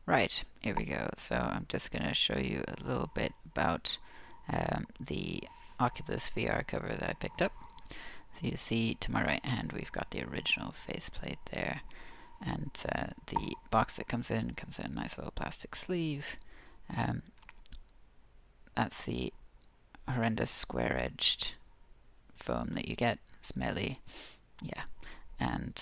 Right, here we go. So I'm just going to show you a little bit about the Oculus VR cover that I picked up. So you see to my right hand we've got the original faceplate there, and the box that comes in a nice little plastic sleeve. Um, that's the horrendous square-edged foam that you get, smelly, yeah, and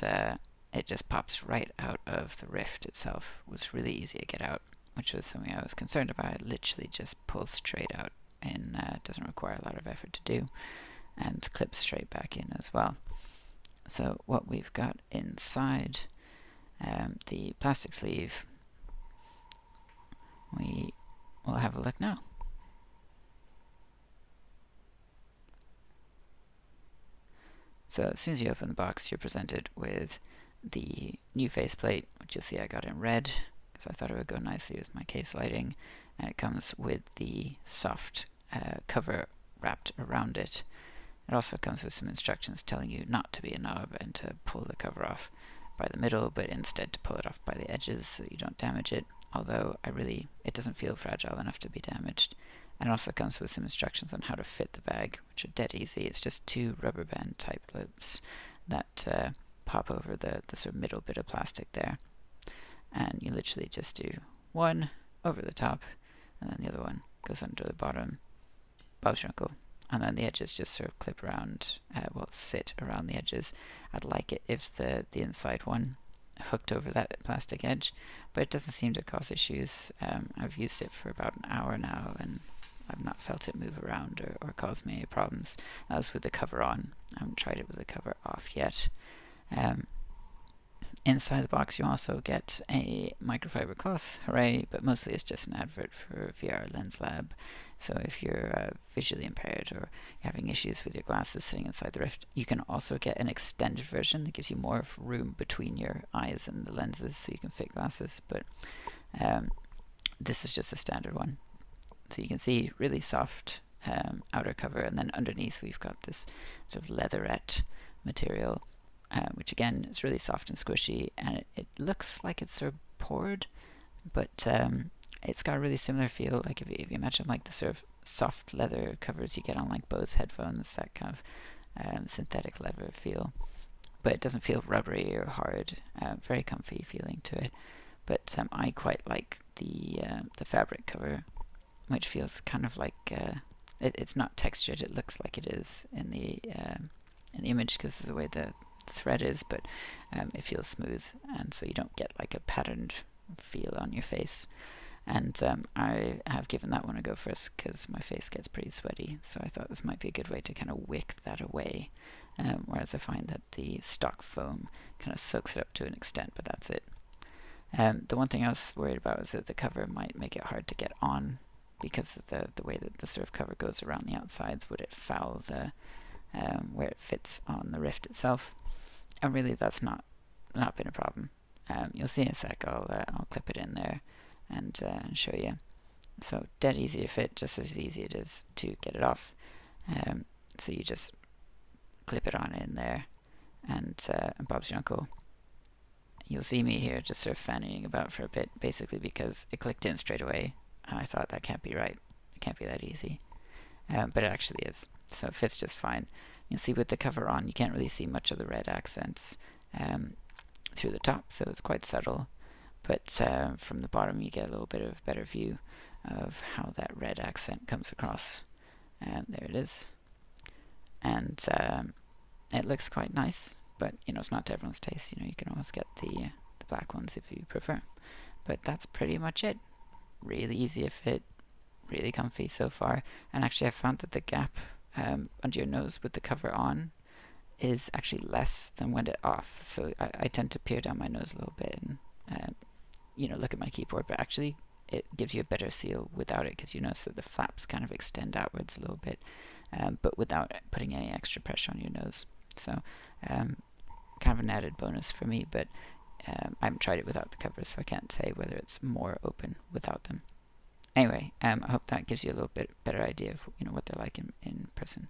it just pops right out of the Rift itself. It was really easy to get out, which was something I was concerned about. It literally just pulls straight out and doesn't require a lot of effort to do, and clips straight back in as well. So what we've got inside the plastic sleeve, we will have a look now. So as soon as you open the box, you're presented with the new faceplate, which you'll see I got in red because I thought it would go nicely with my case lighting, and it comes with the soft cover wrapped around it. It also comes with some instructions telling you not to be a knob and to pull the cover off by the middle, but instead to pull it off by the edges so you don't damage it, although it doesn't feel fragile enough to be damaged. And it also comes with some instructions on how to fit the bag, which are dead easy. It's just two rubber band type loops that pop over the sort of middle bit of plastic there. And you literally just do one over the top, and then the other one goes under the bottom, Bob's your uncle. And then the edges just sort of clip around, sit around the edges. I'd like it if the inside one hooked over that plastic edge, but it doesn't seem to cause issues. I've used it for about an hour now, and I've not felt it move around or cause me any problems. That was with the cover on. I haven't tried it with the cover off yet. Inside the box you also get a microfiber cloth, hooray, but mostly it's just an advert for VR Lens Lab. So if you're visually impaired or you're having issues with your glasses sitting inside the Rift, you can also get an extended version that gives you more room between your eyes and the lenses so you can fit glasses, but this is just the standard one. So you can see really soft outer cover, and then underneath we've got this sort of leatherette material, which again is really soft and squishy, and it looks like it's sort of poured, but it's got a really similar feel. Like if you imagine like the sort of soft leather covers you get on like Bose headphones, that kind of synthetic leather feel, but it doesn't feel rubbery or hard. Very comfy feeling to it. But I quite like the fabric cover, which feels kind of like it's not textured. It looks like it is in the image because of the way the thread is, but it feels smooth, and so you don't get like a patterned feel on your face. And I have given that one a go first because my face gets pretty sweaty, so I thought this might be a good way to kind of wick that away, whereas I find that the stock foam kind of soaks it up to an extent, but that's it. The one thing I was worried about was that the cover might make it hard to get on because of the way that the sort of cover goes around the outsides. Would it foul the where it fits on the Rift itself? And really that's not been a problem. You'll see in a sec. I'll clip it in there and show you. So dead easy to fit, just as easy it is to get it off. So you just clip it on in there, and Bob's your uncle. You'll see me here just sort of fanning about for a bit, basically because it clicked in straight away, and I thought that can't be right. It can't be that easy. But it actually is. So it fits just fine. You'll see with the cover on, you can't really see much of the red accents through the top, so it's quite subtle. But from the bottom, you get a little bit of better view of how that red accent comes across. There it is. And it looks quite nice, but it's not to everyone's taste. You can always get the black ones if you prefer. But that's pretty much it. Really easy to fit, really comfy so far. And actually I found that the gap under your nose with the cover on is actually less than when it off. So I tend to peer down my nose a little bit and look at my keyboard, but actually it gives you a better seal without it, because you notice that the flaps kind of extend outwards a little bit, but without putting any extra pressure on your nose. So kind of an added bonus for me, but I haven't tried it without the covers, so I can't say whether it's more open without them. Anyway, I hope that gives you a little bit better idea of what they're like in person.